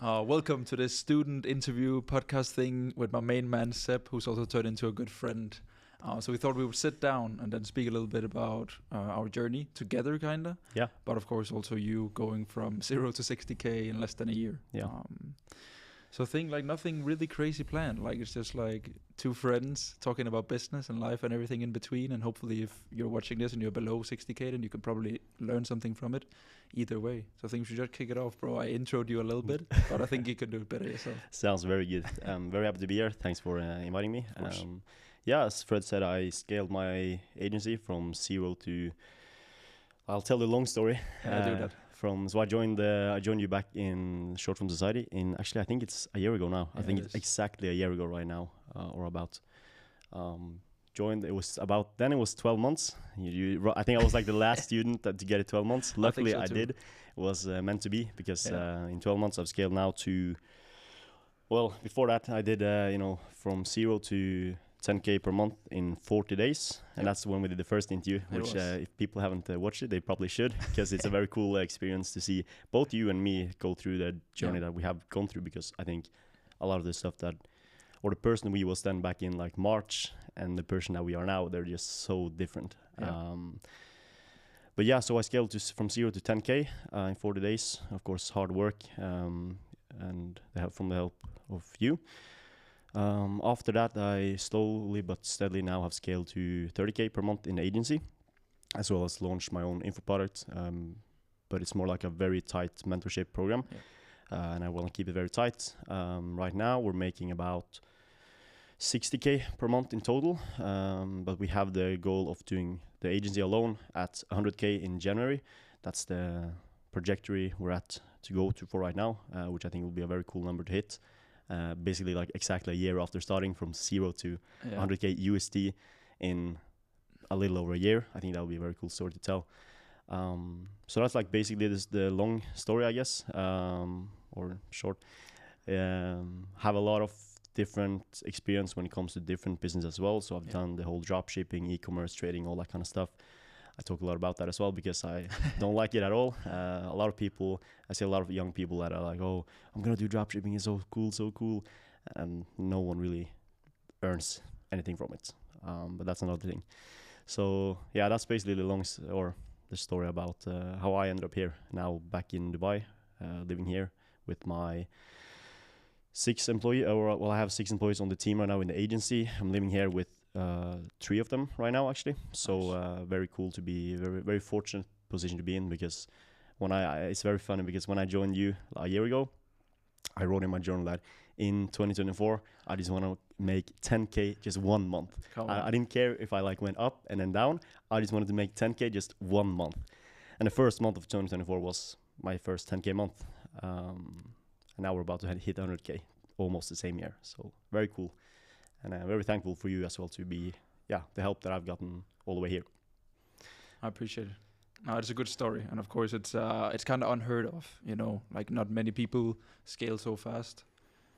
Welcome to this student interview podcast thing with my main man Seb, who's also turned into a good friend. So we thought we would sit down and then speak a little bit about our journey together, kinda. Yeah. But of course, also you going from 0 to 60K in less than a year. Yeah. So think like nothing really crazy planned. Like it's just like two friends talking about business and life and everything in between. And hopefully, if you're watching this and you're below 60K, then you can probably learn something from it. Either way, so I think we should just kick it off, bro. I introed you a little bit, but I think you can do it better yourself. Sounds very good. I'm very happy to be here. Thanks for inviting me. Yeah, as Fred said, I scaled my agency from 0 to. I'll tell the long story. Yeah, do that. So I joined you back in Short Form Society I think it's a year ago now. Yeah, I think it's exactly a year ago right now, or about. Joined. It was 12 months. I think I was like the last student to get it 12 months. Luckily, I did. It was meant to be because in 12 months I've scaled now to. Well, before that I did from 0 to 10K per month in 40 days, and that's when we did the first interview. Which if people haven't watched it, they probably should, because it's a very cool experience to see both you and me go through the journey that we have gone through. Because I think a lot of the stuff or the person we was then back in like March and the person that we are now, they're just so different. But yeah, so I scaled from 0 to 10K in 40 days. Of course, hard work and the help of you. After that, I slowly but steadily now have scaled to 30K per month in the agency, as well as launched my own info product. But it's more like a very tight mentorship program. And I want to keep it very tight. Right now, we're making about 60K per month in total, but we have the goal of doing the agency alone at 100K in January. That's the trajectory we're at to go to for right now, which I think will be a very cool number to hit. Basically, like exactly a year after starting from 0 to 100K USD in a little over a year. I think that will be a very cool story to tell. So that's like basically the long story, I guess, or short. Have a lot of different experience when it comes to different business as well. So I've done the whole drop shipping, e-commerce, trading, all that kind of stuff. I talk a lot about that as well because I don't like it at all. A lot of people, I see a lot of young people that are like, oh, I'm going to do drop shipping. It's so cool. And no one really earns anything from it. But that's another thing. So yeah, that's basically the story about how I ended up here now back in Dubai, living here with my 6 employees. I have 6 employees on the team right now in the agency. I'm living here with 3 of them right now, actually. So very cool to be, very, very fortunate position to be in, because it's very funny because when I joined you a year ago, I wrote in my journal that in 2024, I just want to make 10K just 1 month. I didn't care if I went up and then down. I just wanted to make 10K just 1 month. And the first month of 2024 was my first 10K month. And now we're about to hit 100K almost the same year. So very cool. And I'm very thankful for you as well to be, the help that I've gotten all the way here. I appreciate it. No, it's a good story, and of course it's kind of unheard of, like not many people scale so fast,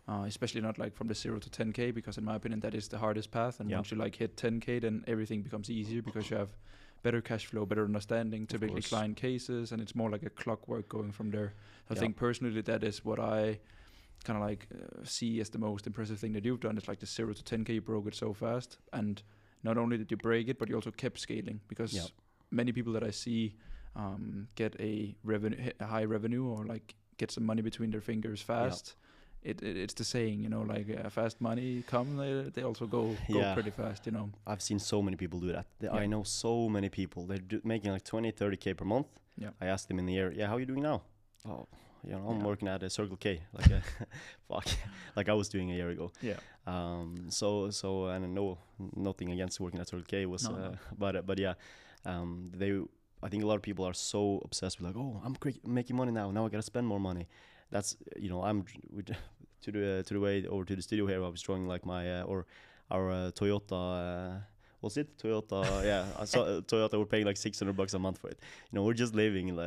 especially not like from the 0 to 10K, because in my opinion that is the hardest path. And once you hit 10K, then everything becomes easier because you have better cash flow, better understanding, typically client cases, and it's more like a clockwork going from there. I think personally that is what I kind of see as the most impressive thing that you've done. It's like the 0 to 10K, you broke it so fast, and not only did you break it, but you also kept scaling, because many people that I see get a high revenue, or get some money between their fingers fast. It's the saying, fast money come, they also go pretty fast, I've seen so many people do that. I know so many people. They're making 20, 30K per month. I asked them in the year, how are you doing now? Oh, I'm working at a Circle K, like I was doing a year ago. So and I know nothing against working at Circle K was, but yeah, I think a lot of people are so obsessed with I'm making money now I gotta spend more money. That's I'm to the way over to the studio here. I was drawing my our Toyota. Was it Toyota? Yeah, I saw Toyota. We're paying $600 a month for it. We're just living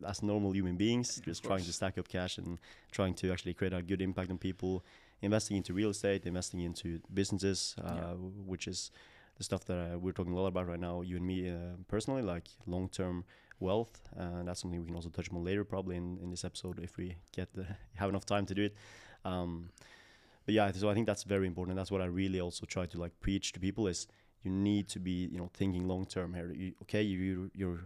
as normal human beings, just trying to stack up cash and trying to actually create a good impact on people. Investing into real estate, investing into businesses, which is the stuff that we're talking a lot about right now, you and me personally, like long-term wealth. That's something we can also touch on later, probably in this episode, if we have enough time to do it. But yeah, so I think that's very important. That's what I really also try to like preach to people is you need to be, thinking long term here. You're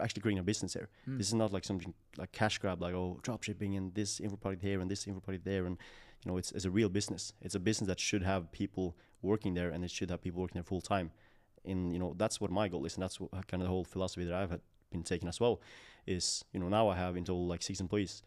actually creating a business here. This is not like something like cash grab, like drop shipping and this info product here and this info product there, and it's a real business. It's a business that should have people working there, and it should have people working there full time. That's what my goal is, and that's kind of the whole philosophy that I've been taking as well. Is now I have in total like 6 employees.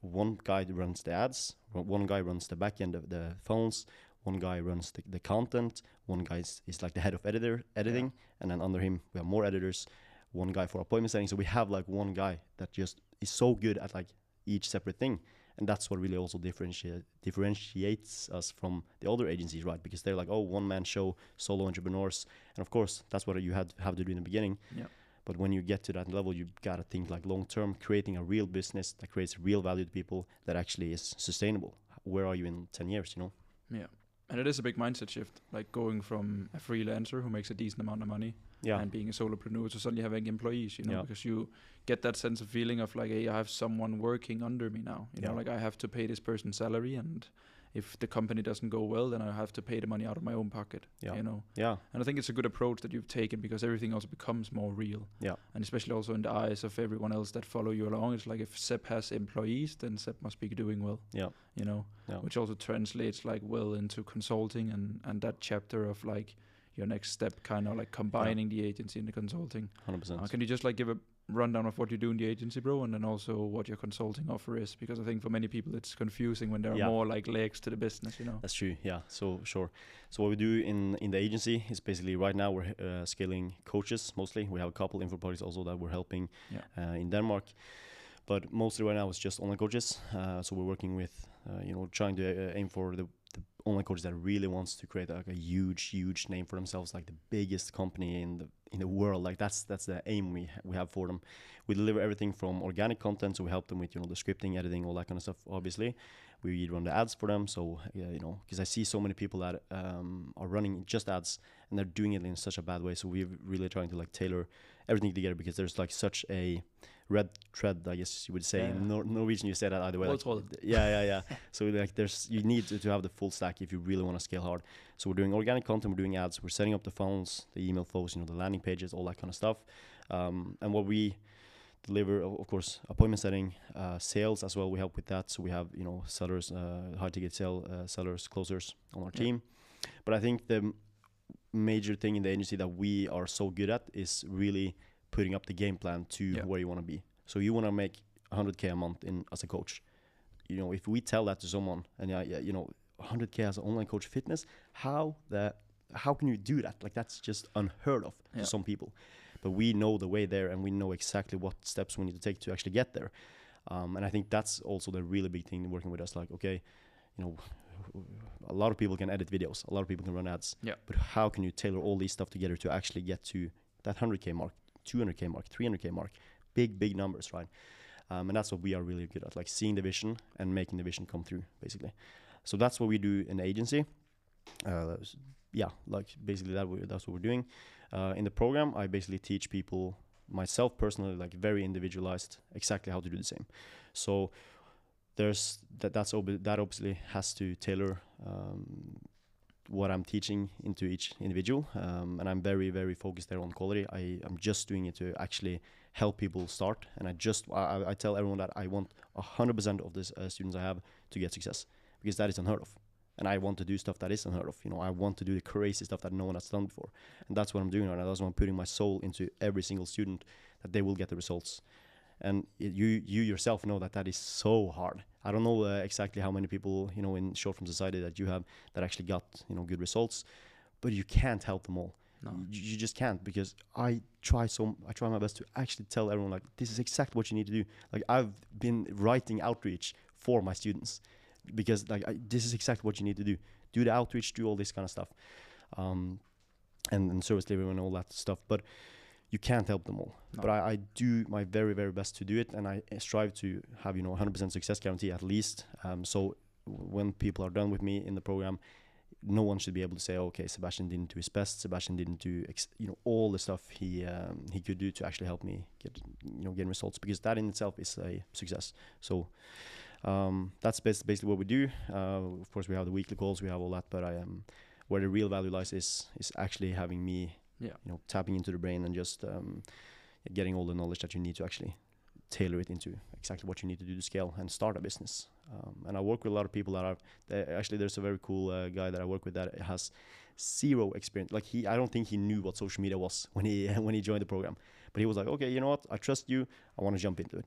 One guy runs the ads, one guy runs the back end of the phones, one guy runs the content, one guy is like the head of editing, and then under him we have more editors, one guy for appointment setting. So we have like one guy that just is so good at like each separate thing, and that's what really also differentiates us from the other agencies, right? Because they're like, one man show, solo entrepreneurs, and of course that's what you have to do in the beginning. Yeah. But when you get to that level, you gotta think like long term, creating a real business that creates real value to people that actually is sustainable. Where are you in 10 years? Yeah. And it is a big mindset shift, like going from a freelancer who makes a decent amount of money and being a solopreneur to suddenly having employees, because you get that sense of feeling of like, hey, I have someone working under me now, like I have to pay this person's salary, and if the company doesn't go well, then I have to pay the money out of my own pocket, And I think it's a good approach that you've taken, because everything also becomes more real. Yeah. And especially also in the eyes of everyone else that follow you along. It's like if Seb has employees, then Seb must be doing well. Yeah. Which also translates like well into consulting and that chapter of like your next step, kind of like combining the agency and the consulting. 100%. Can you just like give a rundown of what you do in the agency, bro, and then also what your consulting offer is? Because I think for many people it's confusing when there are more like legs to the business, That's true. Yeah. So sure. So what we do in the agency is basically right now we're scaling coaches mostly. We have a couple info products also that we're helping in Denmark, but mostly right now it's just online coaches. So we're working with trying to aim for the online coaches that really wants to create like a huge name for themselves, like the biggest company in the world. Like that's the aim we have for them. We deliver everything from organic content, so we help them with the scripting, editing, all that kind of stuff. Obviously, we run the ads for them. So because I see so many people that are running just ads and they're doing it in such a bad way. So we're really trying to like tailor everything together, because there's like such a red thread, I guess you would say. In Norwegian you say that either way. Yeah. So like you need to have the full stack if you really want to scale hard. So we're doing organic content, we're doing ads, we're setting up the funnels, the email flows, the landing pages, all that kind of stuff. And what we deliver, of course, appointment setting, sales as well. We help with that. So we have sellers, high ticket sellers, closers on our team. But I think the major thing in the agency that we are so good at is really putting up the game plan to where you want to be. So you want to make 100K a month as a coach. If we tell that to someone, and 100K as an online coach fitness, how can you do that? Like that's just unheard of to some people. But we know the way there, and we know exactly what steps we need to take to actually get there. And I think that's also the really big thing working with us. Like, okay, a lot of people can edit videos, a lot of people can run ads. Yeah. But how can you tailor all these stuff together to actually get to that 100K mark, 200K mark, 300K mark, big numbers, right? And that's what we are really good at, like seeing the vision and making the vision come through, basically. So that's what we do in the agency. Like basically that's what we're doing. In the program, I basically teach people, myself personally, like very individualized, exactly how to do the same. So there's that obviously has to tailor what I'm teaching into each individual, and I'm very, very focused there on quality. I'm just doing it to actually help people start, and I tell everyone that I want 100% of the students I have to get success, because that is unheard of, and I want to do stuff that is unheard of. I want to do the crazy stuff that no one has done before, and that's what I'm doing right now. That's why I'm putting my soul into every single student, that they will get the results. And you yourself know that is so hard. I don't know exactly how many people in Short Form Society that you have that actually got good results, but you can't help them all. No. You just can't, because I try my best to actually tell everyone, like, this is exactly what you need to do. Like, I've been writing outreach for my students, because like this is exactly what you need to do. Do the outreach, do all this kind of stuff, and service delivery and all that stuff. But you can't help them all. No. But I do my very, very best to do it, and I strive to have 100% success guarantee at least. So when people are done with me in the program, no one should be able to say, okay, Sebastian didn't do his best. Sebastian didn't do all the stuff he could do to actually help me get results, because that in itself is a success. So that's basically what we do. Of course, we have the weekly calls, we have all that, but where the real value lies is actually having me, tapping into the brain and just getting all the knowledge that you need to actually tailor it into exactly what you need to do to scale and start a business. And I work with a lot of people that actually, there's a very cool guy that I work with that has zero experience. Like I don't think he knew what social media was when he joined the program, but he was like, okay, you know what? I trust you. I want to jump into it.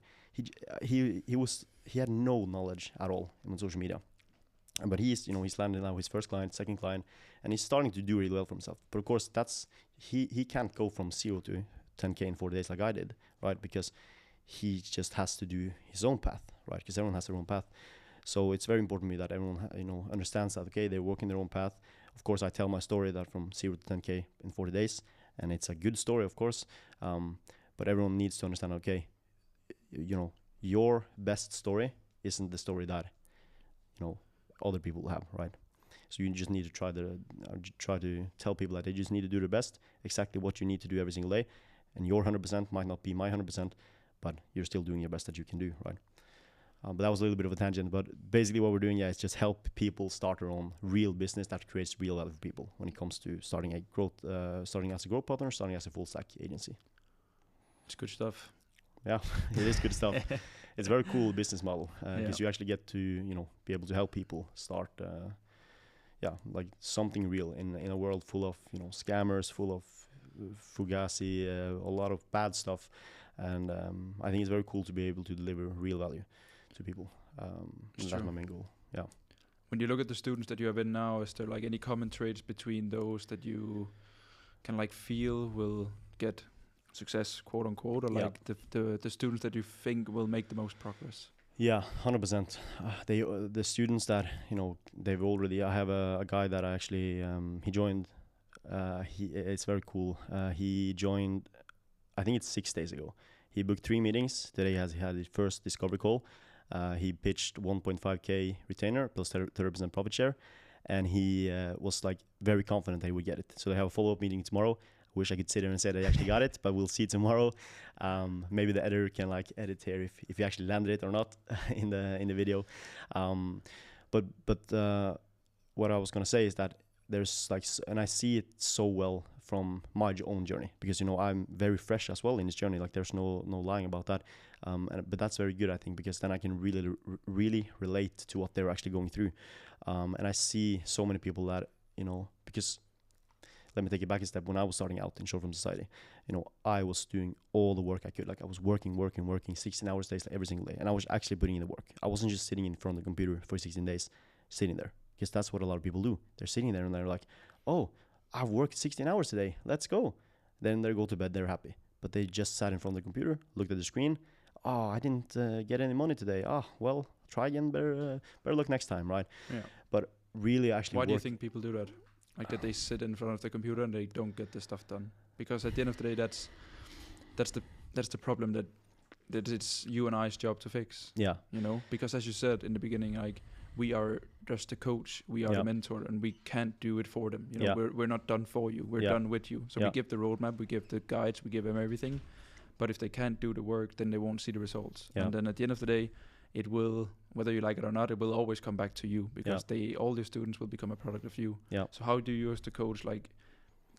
He had no knowledge at all in social media, but he's landed now his first client, second client, and he's starting to do really well for himself. But of course, he can't go from 0 to 10K in 4 days like I did, right? Because he just has to do his own path, right? Because everyone has their own path. So it's very important to me that everyone understands that, okay, they're working their own path. Of course, I tell my story that from 0 to 10K in 40 days, and it's a good story, of course. But everyone needs to understand, okay, your best story isn't the story that, other people have, right? So you just need to try to tell people that they just need to do their best, exactly what you need to do every single day. And your 100% might not be my 100%, but you're still doing your best that you can do, right? But that was a little bit of a tangent. But basically what we're doing, is just help people start their own real business that creates real value for people when it comes to starting as a growth partner, starting as a full stack agency. It's good stuff. Yeah, it is good stuff. It's a very cool business model because you actually get to, be able to help people start, like something real in a world full of, scammers, full of fugazi, a lot of bad stuff. And I think it's very cool to be able to deliver real value to people. That's my main goal. Yeah. When you look at the students that you have in now, is there like any common traits between those that you can like feel will get success, quote unquote, or like the students that you think will make the most progress? Yeah, 100%. The students that they've already. I have a guy that I actually he joined. It's very cool. He joined, I think it's 6 days ago. He booked 3 meetings. Today he had his first discovery call. He pitched 1.5K retainer plus 30% profit share, and he was like very confident that he would get it. So they have a follow-up meeting tomorrow. I wish I could sit there and say they actually got it, but we'll see tomorrow. Maybe the editor can like edit here if he actually landed it or not in the video. But what I was gonna say is that there's like, and I see it so well from my own journey, because I'm very fresh as well in this journey. Like there's no lying about that. But that's very good, I think, because then I can really relate to what they're actually going through. And I see so many people that because let me take it back a step. When I was starting out in short film society, I was doing all the work I could. Like I was working 16 hours days, like every single day, and I was actually putting in the work. I wasn't just sitting in front of the computer for 16 days, sitting there, because that's what a lot of people do. They're sitting there and they're like, oh, I've worked 16 hours today, let's go. Then they go to bed, they're happy. But they just sat in front of the computer, looked at the screen. Oh, I didn't get any money today. Oh, well, try again, better luck next time, right? Yeah. But really actually Why do you think people do that? Like that they sit in front of the computer and they don't get the stuff done? Because at the end of the day, that's the problem that it's you and I's job to fix. Yeah. Because as you said in the beginning, like we are just the coach, we are the mentor, and we can't do it for them. We're not done for you. We're done with you. So we give the roadmap, we give the guides, we give them everything. But if they can't do the work, then they won't see the results. Yeah. And then at the end of the day, it will, whether you like it or not, it will always come back to you, because all the students will become a product of you. Yeah. So how do you as the coach like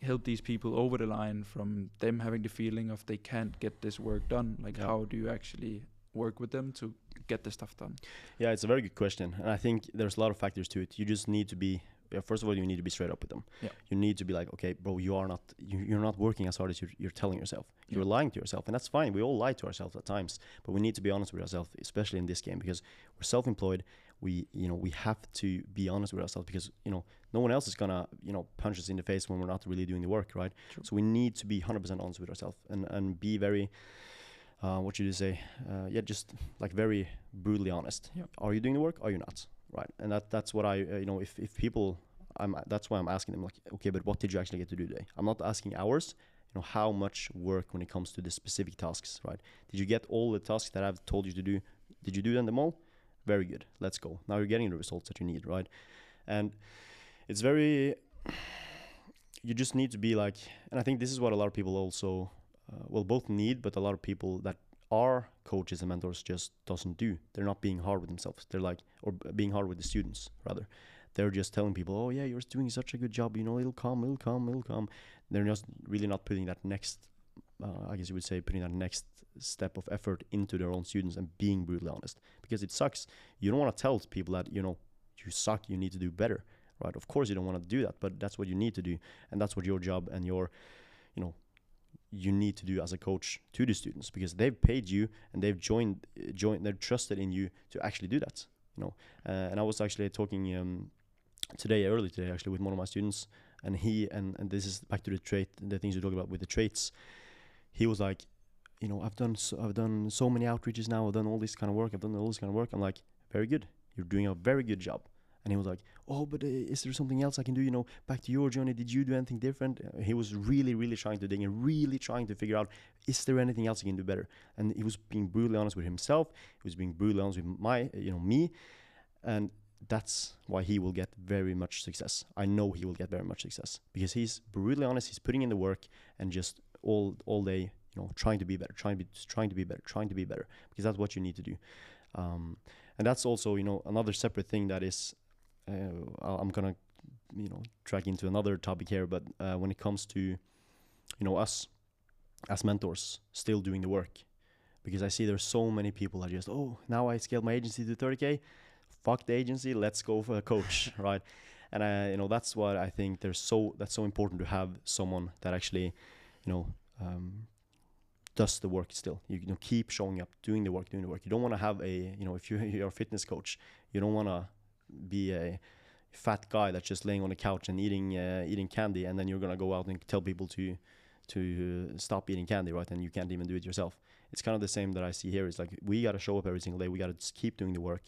help these people over the line from them having the feeling of they can't get this work done? Like how do you actually work with them to get the stuff done? Yeah, it's a very good question. And I think there's a lot of factors to it. You just need to be, first of all, you need to be straight up with them. Yeah. You need to be like, okay, bro, you're not working as hard as you're telling yourself. You're lying to yourself, and that's fine. We all lie to ourselves at times, but we need to be honest with ourselves, especially in this game, because we're self-employed. We have to be honest with ourselves, because no one else is gonna punch us in the face when we're not really doing the work, right? True. So we need to be 100% honest with ourselves and be very what should you say? Just like very brutally honest. Yep. Are you doing the work? Are you not? Right. And that's what I if people, that's why I'm asking them, like, okay, but what did you actually get to do today? I'm not asking hours. How much work when it comes to the specific tasks, right? Did you get all the tasks that I've told you to do? Did you do them all? Very good. Let's go. Now you're getting the results that you need, right? And it's very, you just need to be like, and I think this is what a lot of people also, both need, but a lot of people that are coaches and mentors just doesn't do. They're not being hard with themselves. They're like, or being hard with the students rather. They're just telling people, oh yeah, you're doing such a good job, it'll come. They're just really not putting that next, I guess you would say, putting that next step of effort into their own students and being brutally honest, because it sucks. You don't want to tell people that, you suck, you need to do better, right? Of course you don't want to do that, but that's what you need to do, and that's what your job and your, you need to do as a coach to the students, because they've paid you and they've joined, they're trusted in you to actually do that, and I was actually talking early today actually with one of my students, and and this is back to the things you talk about with the traits. He was like, I've done so many outreaches now, I've done all this kind of work, I'm like, very good, you're doing a very good job. And he was like, oh, but is there something else I can do, back to your journey, did you do anything different? He was really, really trying to dig and really trying to figure out, is there anything else he can do better? And he was being brutally honest with himself, he was being brutally honest with me, and that's why he will get very much success. I know he will get very much success, because he's brutally honest, he's putting in the work, and just all day, trying to be better, trying to be better, because that's what you need to do. And that's also, another separate thing that is, I'm gonna, track into another topic here, but when it comes to, us as mentors still doing the work, because I see there's so many people that just, oh, now I scaled my agency to 30K, fuck the agency, let's go for a coach, right? And that's what I think that's so important, to have someone that actually, does the work still. You keep showing up, doing the work. You don't want to have a, if you're a fitness coach, you don't want to be a fat guy that's just laying on the couch and eating candy, and then you're gonna go out and tell people to stop eating candy, right? And you can't even do it yourself. It's kind of the same that I see here. It's like, we got to show up every single day. We got to just keep doing the work,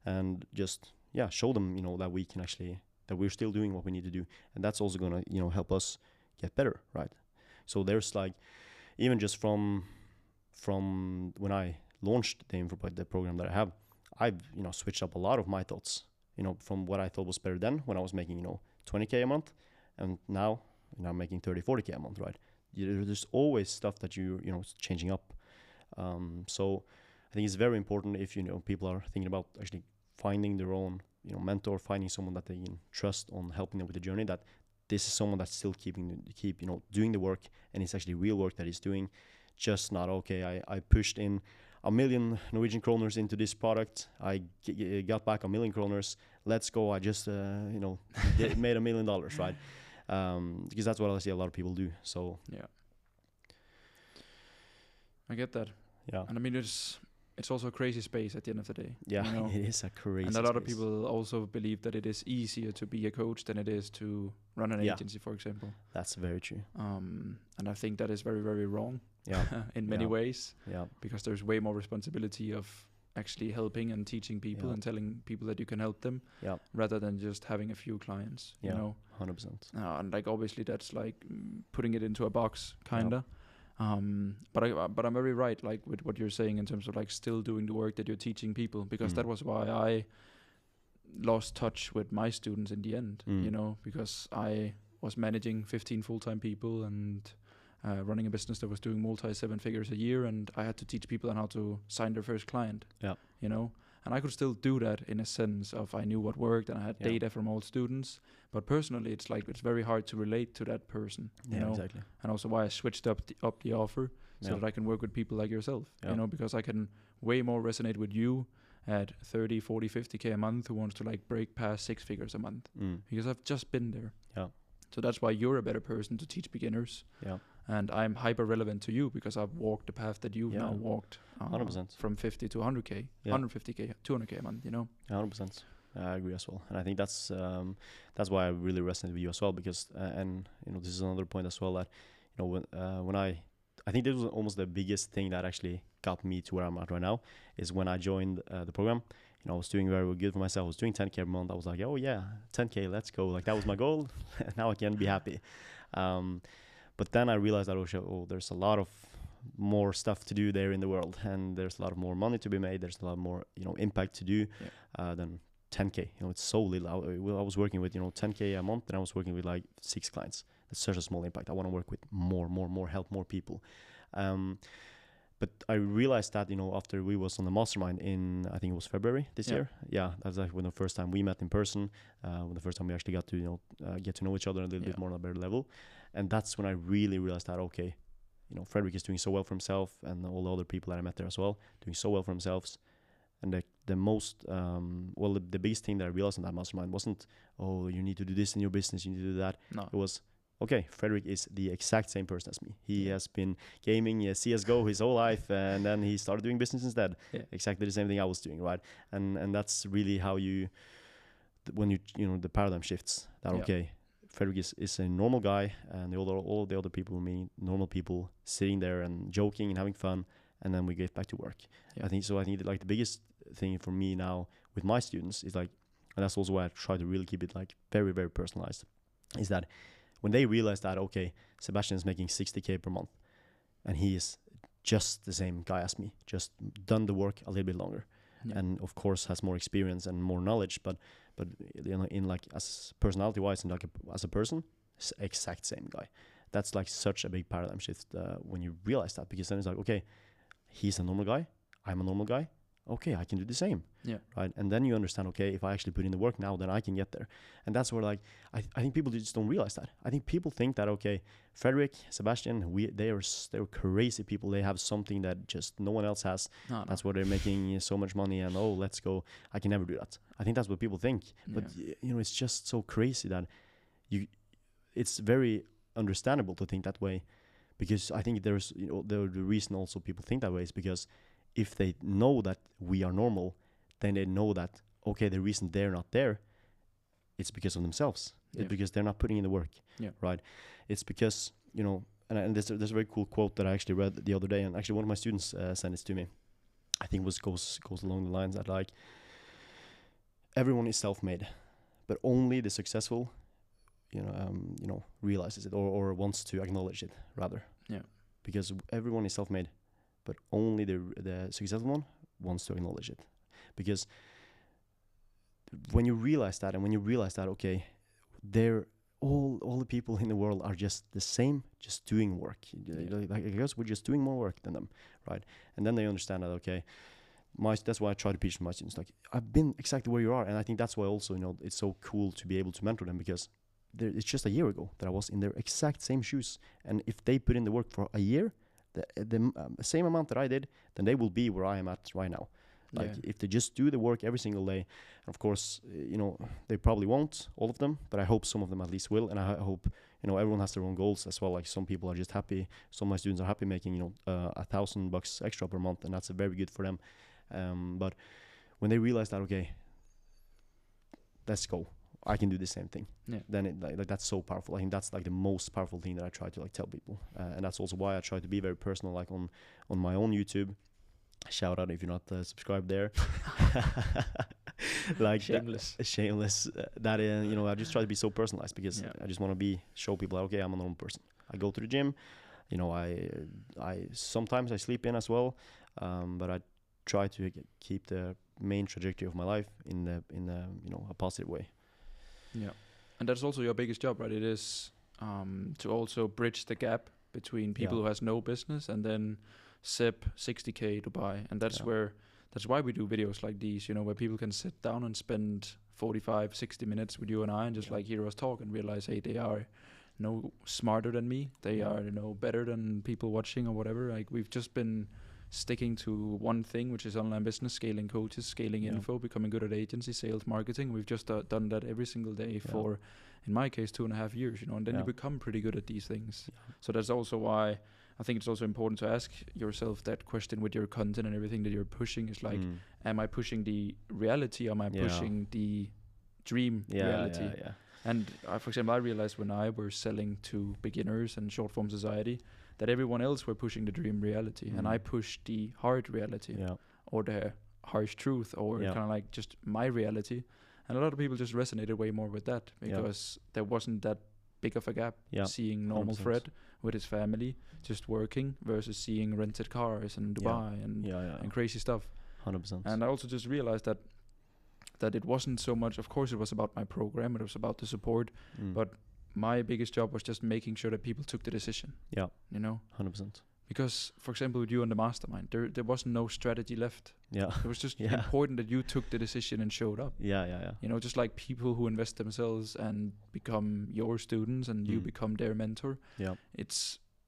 and just show them, that we can actually, that we're still doing what we need to do, and that's also gonna help us get better, right? So there's like, even just from when I launched the program that I have, I've switched up a lot of my thoughts, from what I thought was better then, when I was making 20K a month, and now I'm making 30-40K a month, right? There's always stuff that you're changing up. So I think it's very important, if people are thinking about actually finding their own mentor, finding someone that they can trust on helping them with the journey, that this is someone that's still keep doing the work, and it's actually real work that he's doing, just not, okay, I pushed in 1 million Norwegian kroners into this product, I got back 1 million kroners, let's go, I just made $1 million, right? Because that's what I see a lot of people do. So yeah, I get that. Yeah, and I mean, it's also a crazy space at the end of the day. Yeah, it is a crazy and a lot space. of people also believe that it is easier to be a coach than it is to run an agency, for example. That's very true. And I think that is very, very wrong. In many ways. Because there's way more responsibility of actually helping and teaching people and telling people that you can help them, rather than just having a few clients. 100%. And like, obviously that's like putting it into a box, kinda. But I'm very right, like, with what you're saying in terms of like still doing the work that you're teaching people, because that was why I lost touch with my students in the end. Because I was managing 15 full-time people and running a business that was doing multi-7 figures a year, and I had to teach people on how to sign their first client. And I could still do that in a sense of, I knew what worked and I had data from old students, but personally it's like, it's very hard to relate to that person, you know. Exactly. And also why I switched up the offer, so that I can work with people like yourself, because I can way more resonate with you at 30, 40, 50K a month, who wants to like break past 6 figures a month, because I've just been there. So that's why you're a better person to teach beginners. And I'm hyper relevant to you, because I've walked the path that you've now walked, 100%. from 50 to 100K, 150K, 200K a month, 100%. I agree as well. And I think that's why I really resonate with you as well, because and this is another point as well, that when I think this was almost the biggest thing that actually got me to where I'm at right now, is when I joined the program. I was doing very good for myself. I was doing 10K a month. I was like, oh yeah, 10K, let's go. Like, that was my goal. Now I can be happy. But then I realized that there's a lot of more stuff to do there in the world, and there's a lot of more money to be made. There's a lot more impact to do than 10K. You know, it's so little. I was working with, 10K a month, and I was working with like 6 clients. That's such a small impact. I want to work with more, help more people. But I realized that, after we was on the mastermind in, I think it was February this year. Yeah, that was like when the first time we met in person, when the first time we actually got to, get to know each other a little bit more on a better level. And that's when I really realized that, okay, Frederick is doing so well for himself, and all the other people that I met there as well, doing so well for themselves. And the most, the biggest thing that I realized in that mastermind wasn't, oh, you need to do this in your business, you need to do that. No. It was, okay, Frederick is the exact same person as me. He has been gaming CSGO his whole life, and then he started doing business instead. Yeah. Exactly the same thing I was doing, right? And that's really how when the paradigm shifts. That okay, Frederick is a normal guy, and all the other people with me, normal people, sitting there and joking and having fun, and then we get back to work. Yeah. I think that, like, the biggest thing for me now with my students is like, and that's also why I try to really keep it like very, very personalized, is that when they realize that, okay, Sebastian is making 60K per month, and he is just the same guy as me, just done the work a little bit longer, and of course has more experience and more knowledge, but in like as personality wise and like as a person, exact same guy. That's like such a big paradigm shift when you realize that, because then it's like, okay, he's a normal guy, I'm a normal guy. Okay, I can do the same. Yeah. Right. And then you understand, okay, if I actually put in the work now, then I can get there. And that's where, like, I think people just don't realize that. I think people think that, okay, Frederick, Sebastian, they're crazy people. They have something that just no one else has. No. That's where they're making so much money, and let's go. I can never do that. I think that's what people think. Yeah. But it's just so crazy that it's very understandable to think that way, because I think there's the reason also people think that way is because if they know that we are normal, then they know that, okay, the reason they're not there, it's because of themselves. Yeah. It's because they're not putting in the work, right? It's because, and there's a very cool quote that I actually read the other day, and actually one of my students sent it to me. I think it goes along the lines that, like, everyone is self-made, but only the successful, realizes it or wants to acknowledge it, rather. Yeah. Because everyone is self-made, but only the successful one wants to acknowledge it. Because when you realize that, and when you realize that, okay, all the people in the world are just the same, just doing work. Like, I guess we're just doing more work than them, right? And then they understand that, okay, that's why I try to teach my students, like, I've been exactly where you are. And I think that's why also, it's so cool to be able to mentor them, because it's just a year ago that I was in their exact same shoes. And if they put in the work for a year, the same amount that I did, then they will be where I am at right now. Like, if they just do the work every single day, and of course, they probably won't, all of them, but I hope some of them at least will. And I hope, everyone has their own goals as well. Like, some people are just happy. Some of my students are happy making, $1,000 extra per month, and that's very good for them. But when they realize that, okay, let's go, I can do the same thing. Yeah. Then that's so powerful. I think that's like the most powerful thing that I try to like tell people, and that's also why I try to be very personal, like on my own YouTube. Shout out if you're not subscribed there. Like, shameless. That I just try to be so personalized, because I just want to show people like, okay, I'm a normal person. I go to the gym. I sometimes I sleep in as well, but I try to keep the main trajectory of my life in a positive way. Yeah, and that's also your biggest job, right? It is to also bridge the gap between people who has no business and then Seb 60K Dubai, and that's why we do videos like these, where people can sit down and spend 45-60 minutes with you and I and just like hear us talk and realize, hey, they are no smarter than me, they are better than people watching or whatever. Like, we've just been sticking to one thing, which is online business, scaling coaches, scaling info, becoming good at agency, sales, marketing. We've just done that every single day for, in my case, 2.5 years, and then you become pretty good at these things. So that's also why I think it's also important to ask yourself that question with your content and everything that you're pushing is like, am I pushing the reality or am I pushing the dream reality? And for example, I realized when I were selling to beginners and short form society that everyone else were pushing the dream reality, and I pushed the hard reality or the harsh truth or kind of like just my reality. And a lot of people just resonated way more with that because there wasn't that big of a gap seeing normal 100%. Fred with his family just working versus seeing rented cars in Dubai and crazy stuff. 100%. And I also just realized that that it wasn't so much. Of course, it was about my program. It was about the support, but my biggest job was just making sure that people took the decision. Yeah, you know, 100%. Because, for example, with you on the mastermind, there was no strategy left. Yeah, it was just important that you took the decision and showed up. Yeah. You know, just like people who invest themselves and become your students, and you become their mentor. Yeah,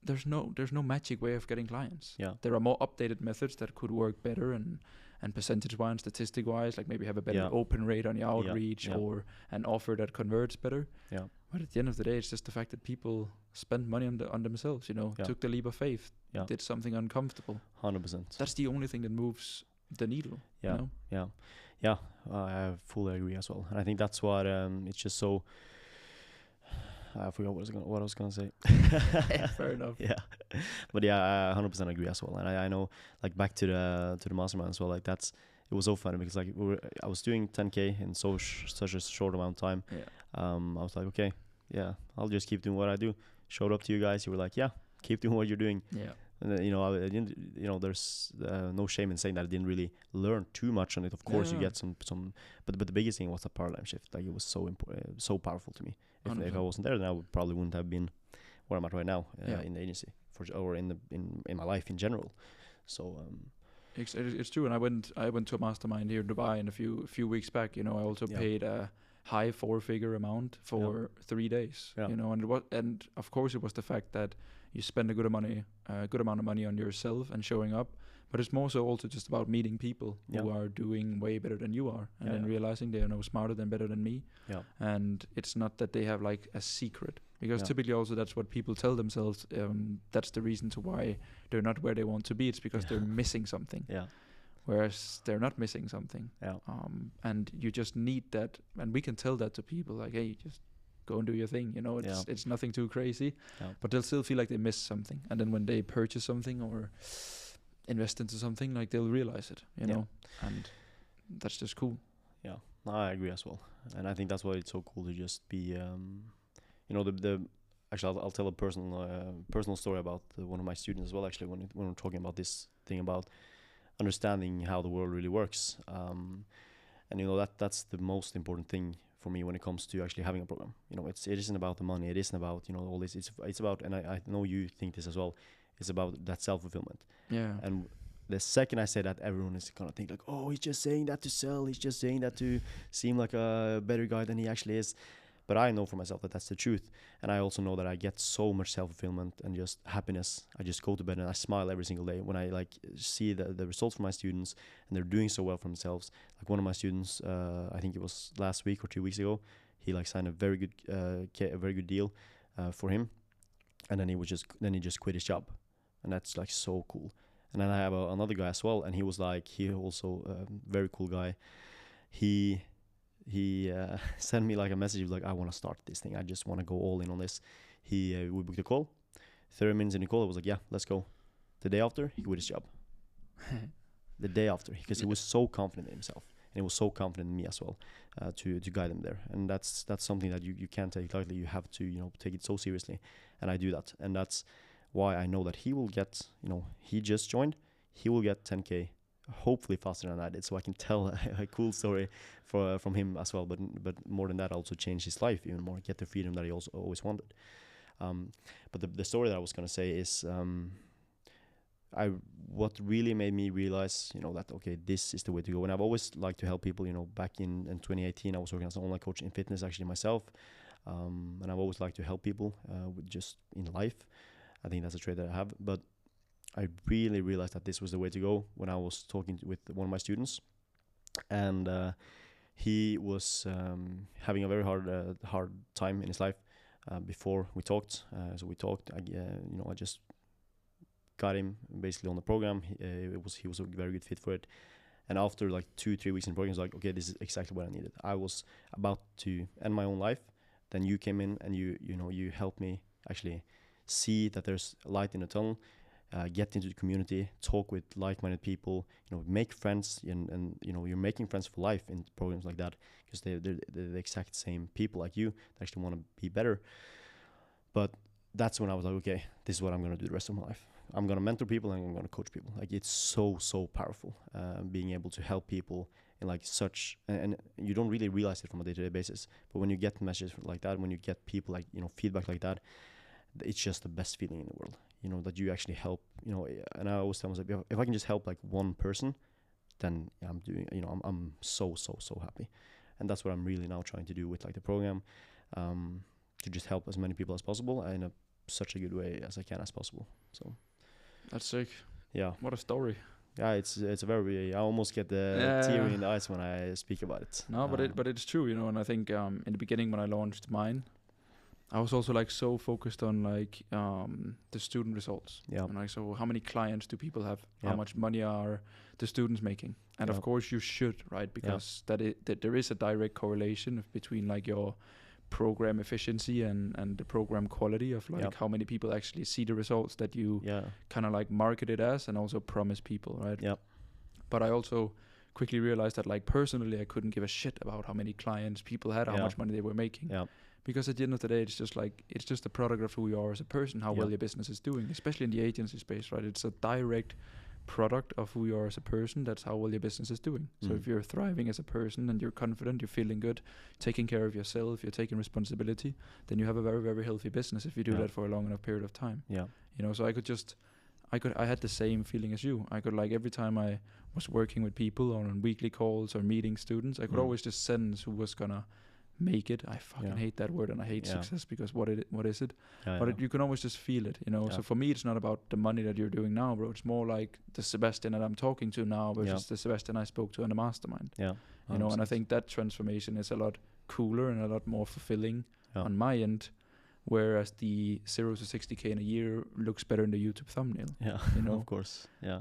there's no magic way of getting clients. Yeah, there are more updated methods that could work better and percentage-wise and statistic-wise, like maybe have a better open rate on your outreach or an offer that converts better. Yeah. But at the end of the day, it's just the fact that people spend money on themselves, you know, took the leap of faith, did something uncomfortable. 100%. That's the only thing that moves the needle. Yeah, you know? Yeah. I fully agree as well. And I think that's what it's just so... I forgot what I was gonna say. Fair enough. Yeah, but I 100% agree as well. And I know, like, back to the mastermind as well. Like, it was so funny because, like, I was doing 10K in such a short amount of time. Yeah. I was like, okay, I'll just keep doing what I do. Showed up to you guys. You were like, yeah, keep doing what you're doing. Yeah. And then, I didn't, there's no shame in saying that I didn't really learn too much on it. Of course, you get some, but the biggest thing was the paradigm shift. Like, it was so important, so powerful to me. If I wasn't there, then I probably wouldn't have been where I'm at right now in the agency or in my life in general. So it's true. And I went to a mastermind here in Dubai in a few weeks back. You know, I also paid a high 4-figure amount for 3 days. Yeah. You know, and of course it was the fact that you spend a good amount of money on yourself and showing up. But it's more so also just about meeting people who are doing way better than you are, and then realizing they are no smarter than better than me. Yeah. And it's not that they have like a secret, because typically also that's what people tell themselves. That's the reason to why they're not where they want to be. It's because they're missing something. Yeah. Whereas they're not missing something. Yeah. And you just need that, and we can tell that to people, like, hey, just go and do your thing. You know, it's nothing too crazy, but they'll still feel like they missed something. And then when they purchase something or invest into something, like, they'll realize it, you know, and that's just cool. Yeah, no, I agree as well. And I think that's why it's so cool to just be, actually, I'll tell a personal story about one of my students as well, actually, when we're talking about this thing about understanding how the world really works. And, that's the most important thing for me when it comes to actually having a program. You know, it isn't about the money. It isn't about, all this. It's about, and I know you think this as well, it's about that self-fulfillment. Yeah. And the second I say that, everyone is gonna think like, oh, he's just saying that to sell. He's just saying that to seem like a better guy than he actually is. But I know for myself that that's the truth. And I also know that I get so much self-fulfillment and just happiness. I just go to bed and I smile every single day when I see the results from my students and they're doing so well for themselves. Like, one of my students, I think it was last week or 2 weeks ago, he signed a very good deal for him. And then he just quit his job. And that's so cool. And then I have another guy as well, and he also very cool guy. He sent me a message. He was like, I want to start this thing. I just want to go all in on this. We booked a call. 30 minutes in the call, I was like, yeah, let's go. The day after, he quit his job. The day after, because he was so confident in himself, and he was so confident in me as well, to guide him there. And that's something that you can't take lightly. You have to take it so seriously, and I do that. And that's why I know that he will get, he just joined, he will get 10K, hopefully faster than I did, so I can tell a cool story from him as well. But more than that, also change his life even more, get the freedom that he also always wanted. But the story that I was going to say is, what really made me realize, that, okay, this is the way to go. And I've always liked to help people. Back in 2018, I was working as an online coach in fitness, actually, myself. And I've always liked to help people with just in life. I think that's a trait that I have. But I really realized that this was the way to go when I was talking with one of my students. And he was having a very hard time in his life before we talked. So we talked. I just got him basically on the program. He was a very good fit for it. And after 2-3 weeks in the program, he was like, okay, this is exactly what I needed. I was about to end my own life. Then you came in and you helped me actually see that there's light in the tunnel, get into the community, talk with like-minded people, make friends, and you're making friends for life in programs like that, because they're the exact same people like you that actually want to be better. But that's when I was like, okay, this is what I'm going to do the rest of my life. I'm going to mentor people and I'm going to coach people. It's so powerful, being able to help people in like such, and you don't really realize it from a day-to-day basis. But when you get messages like that, when you get people like, you know, feedback like that, it's just the best feeling in the world, you know, that you actually help, you know. And I always tell myself, if I can just help like one person, then I'm doing, you know, I'm so happy. And that's what I'm really now trying to do with like the program, to just help as many people as possible in such a good way as I can as possible. So that's sick. Yeah. What a story. Yeah, it's a very, I almost get the teary in the eyes when I speak about it. No, but it's true, you know. And I think in the beginning when I launched mine, I was also like so focused on like the student results. Yeah. And like, so how many clients do people have? How much money are the students making? And of course you should, right? Because that there is a direct correlation between like your program efficiency and the program quality of like how many people actually see the results that you kind of like market it as and also promise people, right? Yeah. But I also quickly realized that like personally I couldn't give a shit about how many clients people had, how much money they were making. Yeah. Because at the end of the day, it's just a product of who you are as a person, how well your business is doing, especially in the agency space, right? It's a direct product of who you are as a person. That's how well your business is doing. So if you're thriving as a person and you're confident, you're feeling good, taking care of yourself, you're taking responsibility, then you have a very, very healthy business if you do that for a long enough period of time. Yeah. You know, so I had the same feeling as you. I could like every time I was working with people or on weekly calls or meeting students, I could always just sense who was gonna make it. I fucking hate that word, and I hate success because what is it? But you can always just feel it, you know. So for me, it's not about the money that you're doing now, bro. It's more like the Sebastian that I'm talking to now versus the Sebastian I spoke to in the mastermind. Yeah, you know. And I think that transformation is a lot cooler and a lot more fulfilling on my end. Whereas the 0 to 60K in a year looks better in the YouTube thumbnail. Yeah, you know, of course. Yeah,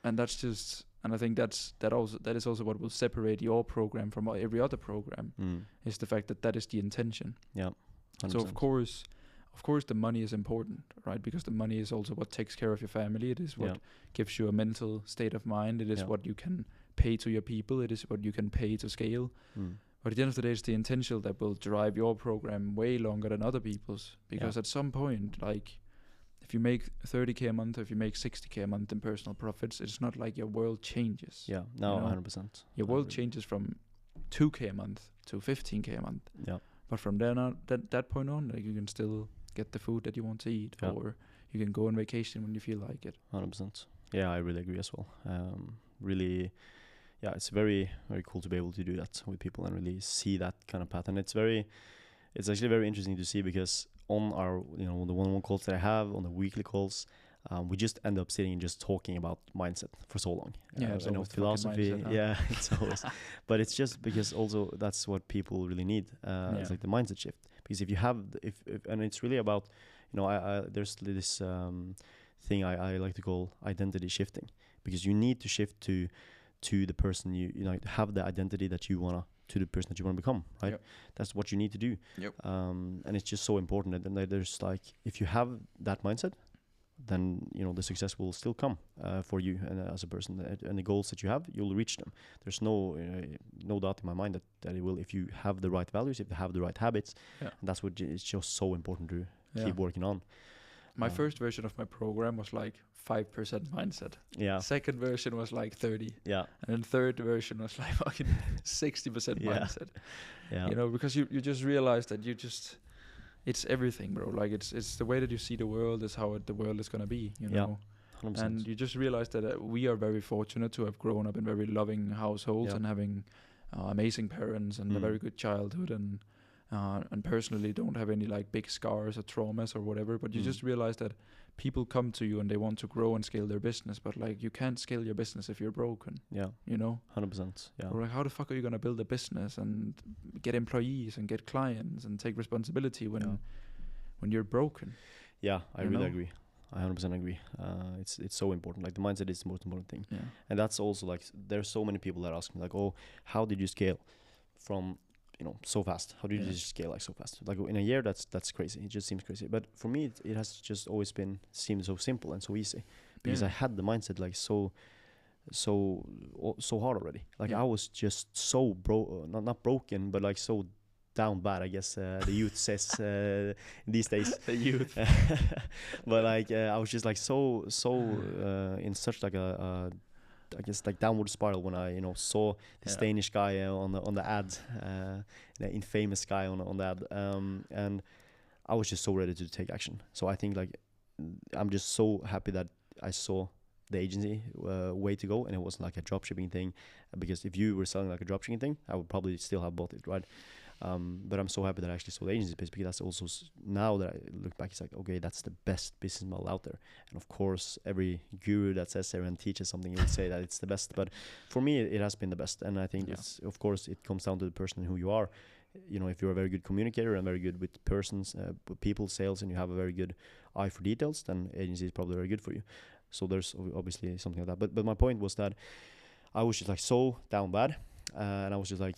and that's just. And I think that is also what will separate your program from every other program, is the fact that is the intention. Yeah. 100%. So of course the money is important, right? Because the money is also what takes care of your family. It is what gives you a mental state of mind. It is what you can pay to your people. It is what you can pay to scale. But at the end of the day, it's the intention that will drive your program way longer than other people's. Because at some point, like, if you make 30K a month, or if you make 60K a month in personal profits, it's not like your world changes. Yeah, no, you know? 100%. Your world changes from 2K a month to 15K a month. Yeah. But from then on, that point on, like, you can still get the food that you want to eat, or you can go on vacation when you feel like it. 100%. Yeah, I really agree as well. Really, yeah, it's very, very cool to be able to do that with people and really see that kind of pattern. It's actually very interesting to see, because on our, you know, the one-on-one calls that I have, on the weekly calls, we just end up sitting and just talking about mindset for so long. Yeah, you know, philosophy. Mindset, yeah, it's always. But it's just because also that's what people really need. It's like the mindset shift. Because if you have, if and it's really about, you know, I there's this thing I like to call identity shifting, because you need to shift to the person you know, have the identity that you wanna, to the person that you want to become, right? Yep. That's what you need to do. Yep. And it's just so important. And there's like, if you have that mindset, then, you know, the success will still come for you and as a person, and the goals that you have, you'll reach them. There's no doubt in my mind that it will, if you have the right values, if you have the right habits. And that's what it's just so important to keep working on. My first version of my program was like 5% mindset. Yeah. Second version was like 30. Yeah. And then third version was like fucking 60% mindset. Yeah. You know, because you just realize that it's everything, bro. Like it's the way that you see the world is how the world is gonna be. You know. 100%. And you just realize that we are very fortunate to have grown up in very loving households and having amazing parents and a very good childhood, and personally don't have any like big scars or traumas or whatever, but you just realize that people come to you and they want to grow and scale their business, but like you can't scale your business if you're broken. Yeah. You know? 100%. Yeah. Or like, how the fuck are you gonna build a business and get employees and get clients and take responsibility when you're broken? Yeah, I really agree. I 100% agree. It's so important. Like the mindset is the most important thing. Yeah. And that's also like, there's so many people that ask me like, oh, how did you scale from, you know, so fast? How did you just scale like so fast? Like in a year, that's crazy. It just seems crazy. But for me, it has just always seemed so simple and so easy, because I had the mindset like so hard already. Like I was just so not broken, but like so down bad, I guess the youth says these days. The youth. But like I was just like so in such like a I guess like downward spiral when I saw this Danish guy on the ad, the infamous guy on the ad, and I was just so ready to take action. So I think like I'm just so happy that I saw the agency way to go, and it wasn't like a dropshipping thing, because if you were selling like a dropshipping thing, I would probably still have bought it, right? But I'm so happy that I actually saw the agency space, because that's also now that I look back, it's like, okay, that's the best business model out there. And of course, every guru that says there and teaches something will say that it's the best. But for me, it has been the best. And I think it's, of course, it comes down to the person who you are. If you're a very good communicator and very good with persons, with people, sales, and you have a very good eye for details, then agency is probably very good for you. So there's obviously something like that. But my point was that I was just like so down bad, and I was just like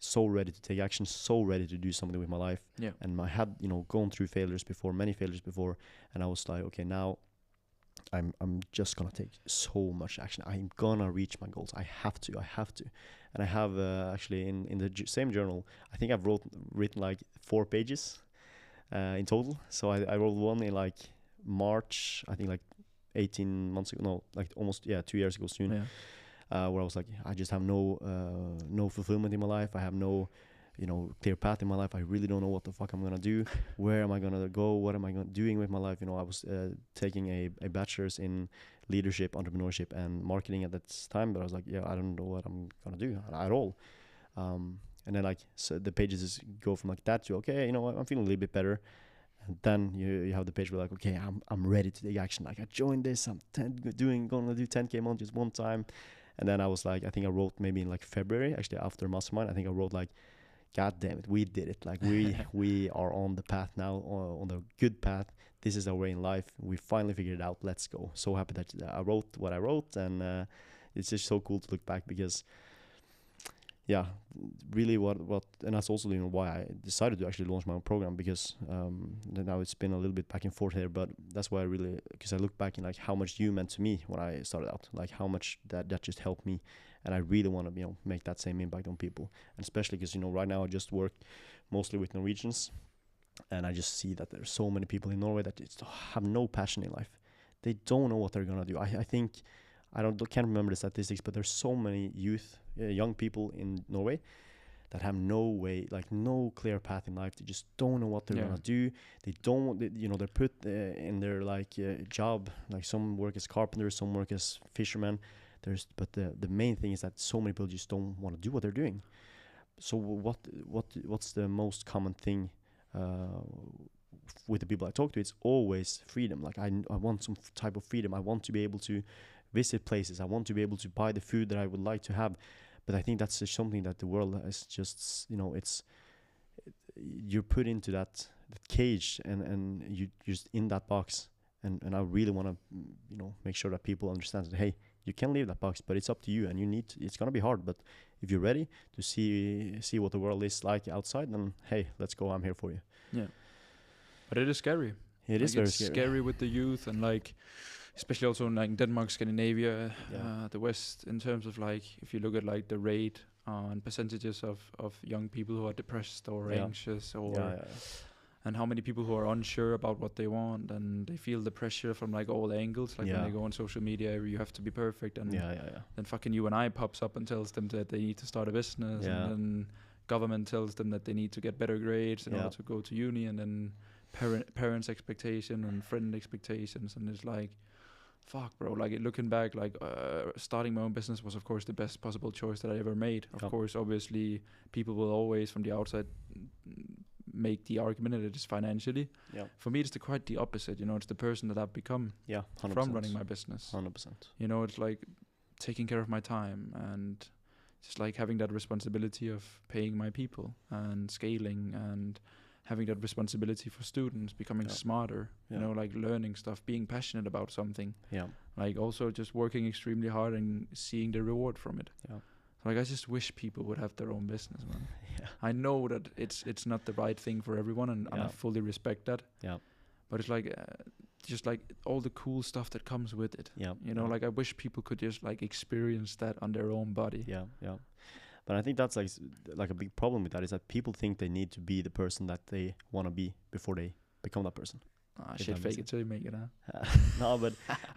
so ready to take action, so ready to do something with my life. Yeah. And I had gone through many failures before, and I was like, okay, now I'm just gonna take so much action. I'm gonna reach my goals. I have to. And I have actually in the same journal, I think I've written like 4 pages in total. So I wrote one in like March, I think like 18 months ago, no, like almost 2 years ago soon. Yeah. Where I was like, I just have no fulfillment in my life. I have no clear path in my life. I really don't know what the fuck I'm gonna do. Where am I gonna go? What am I doing with my life? I was taking a bachelor's in leadership, entrepreneurship, and marketing at that time. But I was like, I don't know what I'm gonna do at all. And then so the pages just go from like that to, okay, I'm feeling a little bit better. And then you have the page where like, okay, I'm ready to take action. Like I joined this. I'm gonna do 10K a month just one time. And then I was like, I think I wrote maybe in like February, actually after Mastermind, I think I wrote like, God damn it, we did it. Like we are on the path now, on the good path. This is our way in life. We finally figured it out. Let's go. So happy that I wrote what I wrote, and it's just so cool to look back, because really what and that's also why I decided to actually launch my own program, because now it's been a little bit back and forth here, but that's why because I look back in like how much you meant to me when I started out, like how much that just helped me. And I really want to, make that same impact on people. And especially because, right now I just work mostly with Norwegians. And I just see that there's so many people in Norway that just have no passion in life. They don't know what they're going to do. I think, can't remember the statistics, but there's so many young people in Norway that have no clear path in life. They just don't know what they're going to do. They don't, they're put in their job. Like some work as carpenters, some work as fishermen. But the main thing is that so many people just don't want to do what they're doing. So what's the most common thing with the people I talk to? It's always freedom. Like I want some type of freedom. I want to be able to visit places. I want to be able to buy the food that I would like to have. But I think that's just something that the world is just you're put into that cage, and you're just in that box. And I really want to make sure that people understand that, hey, you can leave that box, but it's up to you, and it's going to be hard, but if you're ready to see what the world is like outside, then hey, let's go, I'm here for you. Yeah. But it is scary. It is very scary. Scary with the youth, and especially also in Denmark, Scandinavia, the West, in terms of if you look at the rate and percentages of young people who are depressed or anxious, or and how many people who are unsure about what they want, and they feel the pressure from all angles. When they go on social media, you have to be perfect, and then fucking UNI pops up and tells them that they need to start a business, and then government tells them that they need to get better grades in order to go to uni, and then parents' expectation and friend expectations, and it's fuck, bro. Looking back, starting my own business was of course the best possible choice that I ever made. Of course, obviously, people will always from the outside make the argument that it is financially. For me, it's quite the opposite. It's the person that I've become 100%. From running my business. 100%. It's taking care of my time, and just having that responsibility of paying my people and scaling, and having that responsibility for students, becoming smarter, learning stuff, being passionate about something. Also just working extremely hard and seeing the reward from it. I just wish people would have their own business, man. I know that it's not the right thing for everyone, and I fully respect that. But it's just all the cool stuff that comes with it. I wish people could just experience that on their own body. But I think that's a big problem with that, is that people think they need to be the person that they want to be before they become that person. Shit, fake it till you make it, huh? No,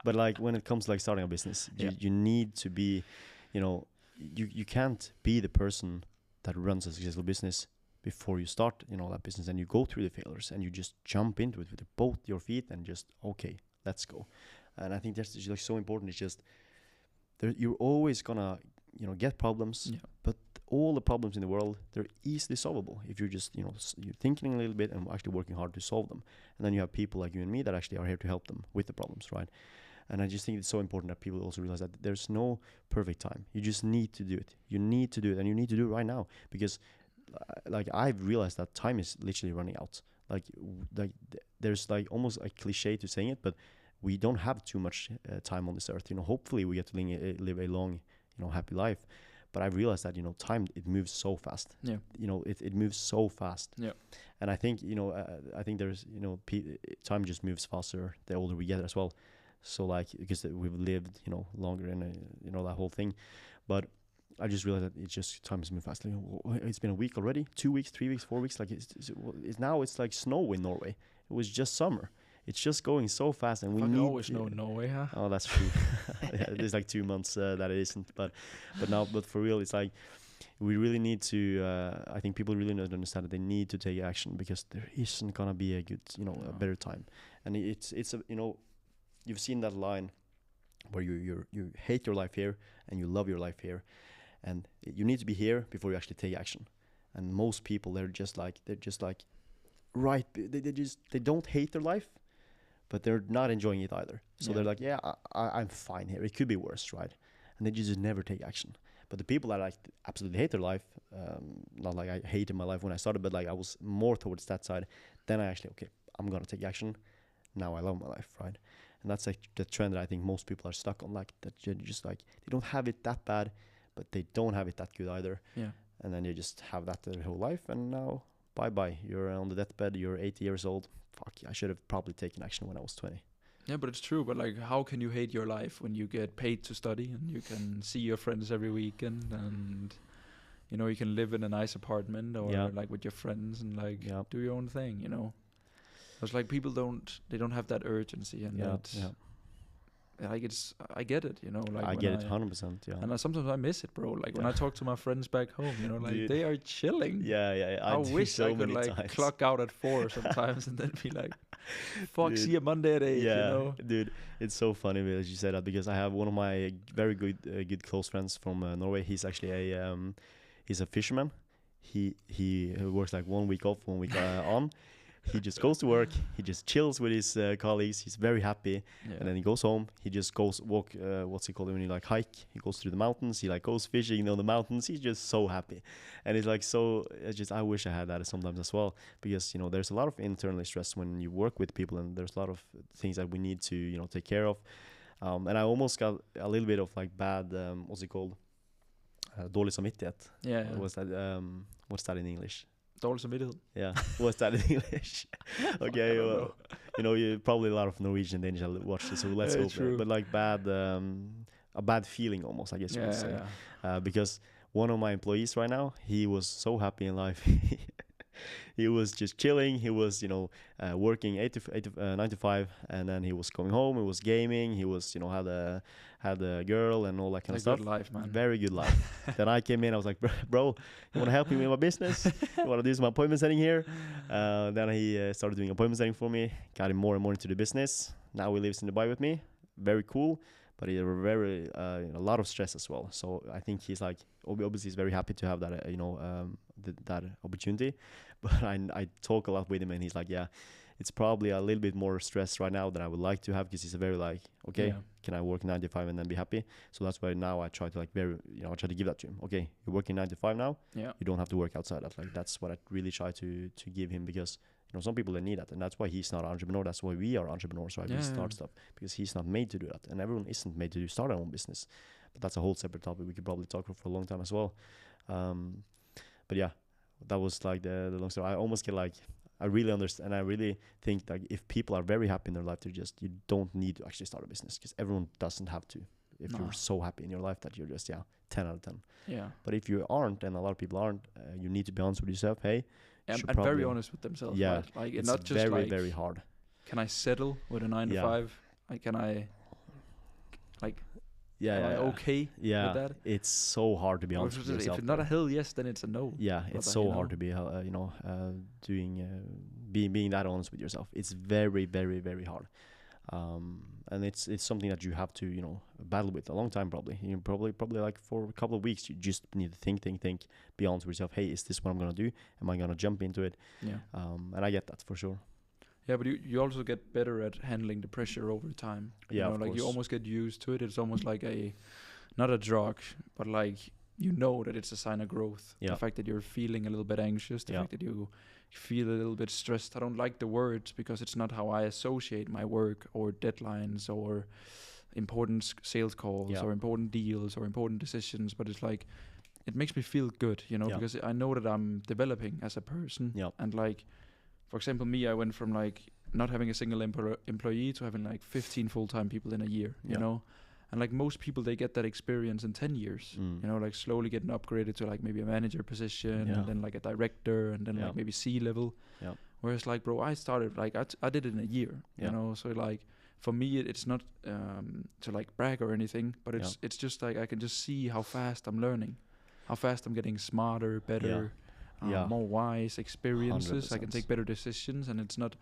but like when it comes to like starting a business, you need to be, you know, you can't be the person that runs a successful business before you start, you know, that business, and you go through the failures and you just jump into it with both your feet and just, okay, let's go. And I think that's just like so important. It's just you're always gonna, you know, get problems, but all the problems in the world, they're easily solvable if you're just, you know, you're thinking a little bit and actually working hard to solve them. And then you have people like you and me that actually are here to help them with the problems, right? And I just think it's so important that people also realize that there's no perfect time. You just need to do it. You need to do it, and you need to do it right now, because like I've realized that time is literally running out. Like there's like almost a cliche to saying it, but we don't have too much time on this earth. You know, hopefully we get to live a long, you know, happy life. But I've realized that, you know, time, it moves so fast. Yeah. You know, it moves so fast. Yeah. And I think, you know, I think there's, you know, time just moves faster the older we get as well. So like, because we've lived, you know, longer and, you know, that whole thing. But I just realized that it's just, time has moved fast. Like, it's been a week already, 2 weeks, 3 weeks, 4 weeks. Like it's now it's like snow in Norway. It was just summer. It's just going so fast, and we need. Always snow in Norway, huh? Oh, that's true. Yeah, there's like 2 months that it isn't, but for real, it's like we really need to. I think people really need to understand that they need to take action, because there isn't gonna be a good, you know, a better time. And it's a, you know, you've seen that line where you hate your life here and you love your life here, and you need to be here before you actually take action. And most people, they're just like right, they don't hate their life, but they're not enjoying it either. So they're like, yeah, I'm fine here. It could be worse, right? And they just never take action. But the people that like absolutely hate their life, not like I hated my life when I started, but like I was more towards that side. Then I actually, okay, I'm gonna take action. Now I love my life, right? And that's like the trend that I think most people are stuck on. Like that, you're just like, they don't have it that bad, but they don't have it that good either. Yeah. And then you just have that their whole life, and now bye. You're on the deathbed. You're 80 years old. Fuck, I should have probably taken action when I was 20. Yeah, but it's true. But like, how can you hate your life when you get paid to study and you can see your friends every weekend, and you know, you can live in a nice apartment or like with your friends and like do your own thing, you know? It's like people don't have that urgency, and like I get it, you know. Like I get it 100%. Yeah. And sometimes I miss it, bro. Like when I talk to my friends back home, you know, like dude, they are chilling. Yeah. I wish so I could like times. Clock out at 4 sometimes and then be like, fuck, dude, see you Monday at 8. Yeah, you know? Dude, it's so funny that you said that, because I have one of my very good close friends from Norway. He's actually he's a fisherman. He works like 1 week off, 1 week on. He just goes to work. He just chills with his colleagues. He's very happy, and then he goes home. He just goes walk. What's it called when you like hike? He goes through the mountains. He like goes fishing on the mountains. He's just so happy, and it's like so. It's just I wish I had that sometimes as well, because you know there's a lot of internal stress when you work with people, and there's a lot of things that we need to, you know, take care of. And I almost got a little bit of like bad. What's it called? Dårlig samvittighet. Yeah. What's that in English? Dårlig samvittighed. Yeah, what's that in English? Okay, you know, you probably a lot of Norwegian and Danish watch this, so let's hope. But like a bad feeling almost, I guess you would say. Yeah. Because one of my employees right now, he was so happy in life. He was just chilling. He was, you know, working 9 to 5, and then he was going home. He was gaming. He was, you know, had a girl and all that kind of stuff. Good life, man. Very good life. Then I came in. I was like, bro, you want to help me with my business? You want to do some appointment setting here? Then he started doing appointment setting for me. Got him more and more into the business. Now he lives in Dubai with me. Very cool. But he had a lot of stress as well. So I think he's like, obviously he's very happy to have that, you know, that opportunity. But I talk a lot with him, and he's like, yeah, it's probably a little bit more stress right now than I would like to have, because he's a very like, okay, can I work 9 to 5 and then be happy? So that's why now I try to like I try to give that to him. Okay, you're working 9 to 5 now. Yeah. You don't have to work outside that. Like that's what I really try to give him, because you know some people, they need that, and that's why he's not an entrepreneur. That's why we are entrepreneurs, right? We start stuff, because he's not made to do that, and everyone isn't made to start their own business. But that's a whole separate topic we could probably talk for a long time as well. But yeah, that was like the long story. I almost get like, I really understand, and I really think that if people are very happy in their life, you don't need to actually start a business, because everyone doesn't have to. If you're so happy in your life that you're just 10 out of 10. Yeah. But if you aren't, and a lot of people aren't, you need to be honest with yourself. Hey, and very honest with themselves. Yeah, right? Like it's not just very like very hard. can I settle with a 9 to 5? Like, am I okay with that? It's so hard to be honest with yourself. If it's not a hell yes, then it's a no. Yeah, it's so hard to be being that honest with yourself. It's very, very, very hard. And it's something that you have to battle with a long time probably. Probably like for a couple of weeks you just need to think, be honest with yourself. Hey, is this what I'm gonna do? Am I gonna jump into it? Yeah. And I get that for sure. Yeah, but you also get better at handling the pressure over time. Yeah, of course. You almost get used to it. It's almost like not a drug, but like that it's a sign of growth. Yeah. The fact that you're feeling a little bit anxious, the fact that you feel a little bit stressed. I don't like the words because it's not how I associate my work or deadlines or important sales calls or important deals or important decisions. But it's like, it makes me feel good, because I know that I'm developing as a person. Yeah. And like, for example, me, I went from like not having a single employee to having like 15 full-time people in a year, you know? And like most people, they get that experience in 10 years, like slowly getting upgraded to like maybe a manager position and then like a director and then like maybe C-level. Yeah. Whereas like, bro, I started like, I did it in a year, you know? So like, for me, it's not to like brag or anything, but it's just like, I can just see how fast I'm learning, how fast I'm getting smarter, better, more wise experiences. 100%. I can take better decisions, and it's not.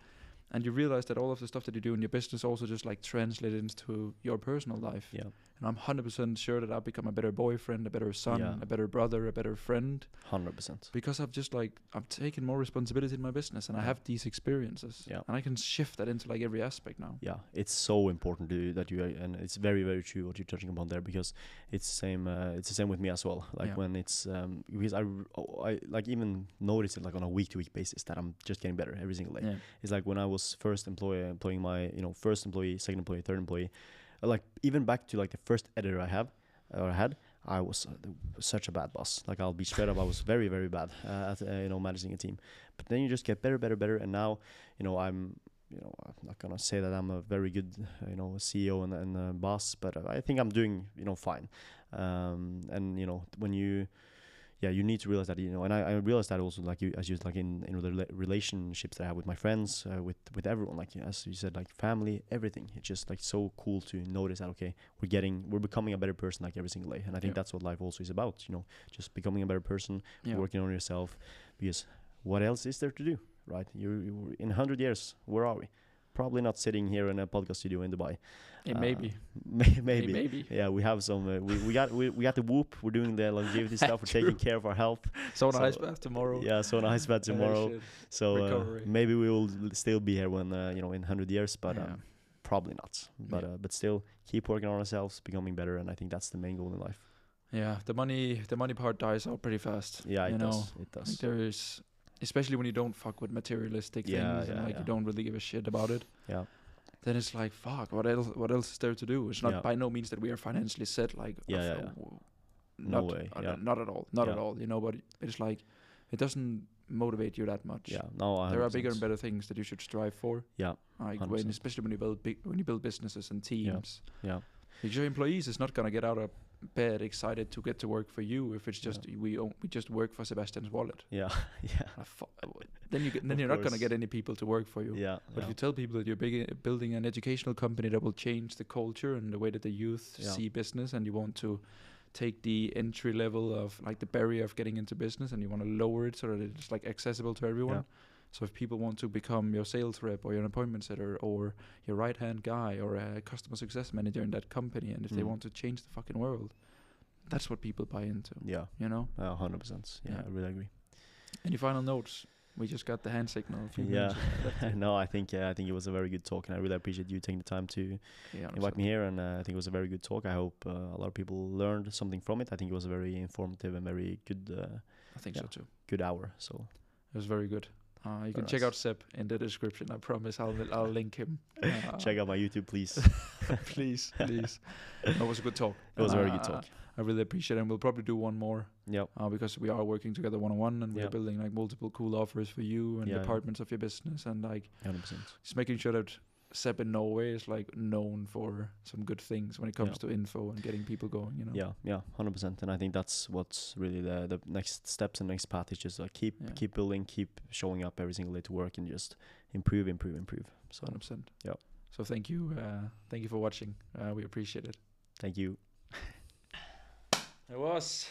And you realize that all of the stuff that you do in your business also just like translate into your personal life. Yeah. And I'm 100% sure that I've become a better boyfriend, a better son, a better brother, a better friend. 100%. Because I've just like, I've taken more responsibility in my business and I have these experiences. Yeah. And I can shift that into like every aspect now. Yeah. It's so important that you, and it's very, very true what you're touching upon there, because it's the same with me as well. Like when it's, because I like even notice it like on a week-to-week basis that I'm just getting better every single day. Yeah. It's like when I was first employing my, first employee, second employee, third employee, like even back to like the first editor I had, I was such a bad boss. Like I'll be straight up, I was very, very bad at managing a team. But then you just get better, and now I'm not gonna say that I'm a very good CEO and boss, but I think I'm doing fine. And when you need to realize that, and I realized that also, like in the relationships that I have with my friends, with everyone, like as you said, like family, everything. It's just like so cool to notice that, okay, we're becoming a better person like every single day. And I think that's what life also is about, just becoming a better person, working on yourself, because what else is there to do, right? You in 100 years, where are we? Probably not sitting here in a podcast studio in Dubai. Maybe. Maybe. Yeah, we have some. We got the Whoop. We're doing the longevity stuff. We're taking care of our health. Sauna ice bath tomorrow. Yeah, sauna ice bath tomorrow. So maybe we will still be here when in 100 years, but probably not. But still keep working on ourselves, becoming better, and I think that's the main goal in life. Yeah, the money part dies out pretty fast. Yeah, it does. It does. Like there is. Especially when you don't fuck with materialistic things and you don't really give a shit about it. Yeah. Then it's like, fuck, what else is there to do? It's not by no means that we are financially set, like no way. Not at all. Not at all. But it's like it doesn't motivate you that much. Yeah. No, 100%. There are bigger and better things that you should strive for. Yeah. Like especially when you build businesses and teams. Yeah. Your employees is not gonna get out of bed excited to get to work for you if it's just we just work for Sebastian's wallet. Yeah. Then you're not gonna get any people to work for you. Yeah. But if you tell people that you're building an educational company that will change the culture and the way that the youth see business, and you want to take the entry level of like the barrier of getting into business and you want to lower it so that it's like accessible to everyone. Yeah. So if people want to become your sales rep or your appointment setter or your right-hand guy or a customer success manager in that company, and if they want to change the fucking world, that's what people buy into. Yeah. 100%. Yeah, I really agree. Any final notes? We just got the hand signal. No, I think it was a very good talk, and I really appreciate you taking the time to invite me here. And I think it was a very good talk. I hope a lot of people learned something from it. I think it was a very informative and very good. I think so too. Good hour. So it was very good. You can check out Seb in the description. I promise I'll link him. Check out my YouTube, please. please. That was a good talk. It was a very good talk. I really appreciate it. And we'll probably do one more. Yep. Because we are working together one-on-one, and we're building like multiple cool offers for you and departments of your business, and like 100%. just making sure that Seb in Norway is like known for some good things when it comes to info and getting people going, you know. Yeah, 100%. And I think that's what's really the next steps and next path is just like keep building, keep showing up every single day to work, and just improve. So 100%. Yeah. So thank you for watching. We appreciate it. Thank you. It was